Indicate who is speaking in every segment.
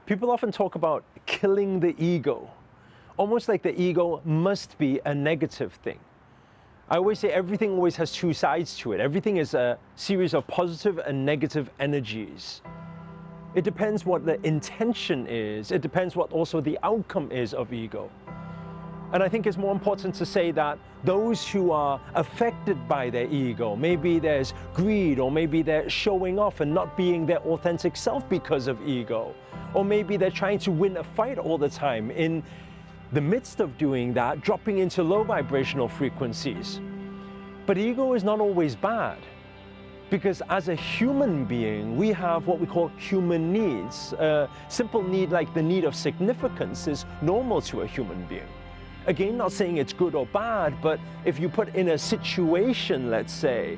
Speaker 1: People often talk about killing the ego, almost like the ego must be a negative thing. I always say everything always has two sides to it. Everything is a series of positive and negative energies. It depends what the intention is. It depends what also the outcome is of ego. And I think it's more important to say that those who are affected by their ego, maybe there's greed, or maybe they're showing off and not being their authentic self because of ego, or maybe they're trying to win a fight all the time. In the midst of doing that, dropping into low vibrational frequencies. But ego is not always bad, because as a human being, we have what we call human needs. A simple need like the need of significance is normal to a human being. Again, not saying it's good or bad, but if you put in a situation, let's say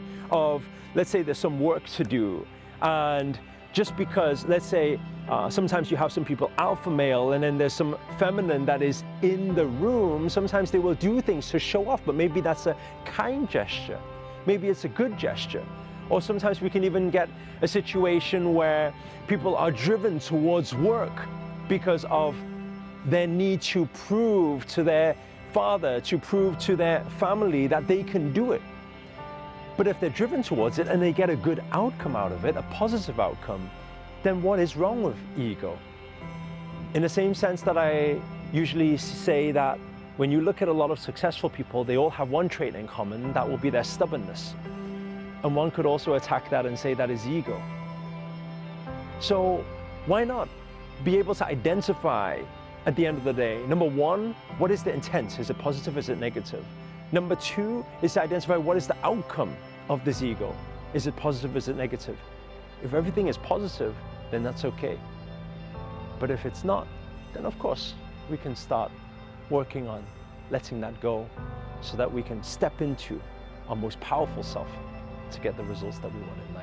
Speaker 1: there's some work to do, and just because, let's say, sometimes you have some people alpha male and then there's some feminine that is in the room, sometimes they will do things to show off, but maybe that's a kind gesture. Maybe it's a good gesture. Or sometimes we can even get a situation where people are driven towards work because of their need to prove to their father, to prove to their family that they can do it. But if they're driven towards it and they get a good outcome out of it, a positive outcome, then what is wrong with ego? In the same sense that I usually say that when you look at a lot of successful people, they all have one trait in common, that will be their stubbornness. And one could also attack that and say that is ego. So why not be able to identify at the end of the day, number one, what is the intent? Is it positive, is it negative? Number two is to identify what is the outcome of this ego. Is it positive, is it negative? If everything is positive, then that's okay. But if it's not, then of course, we can start working on letting that go so that we can step into our most powerful self to get the results that we want in life.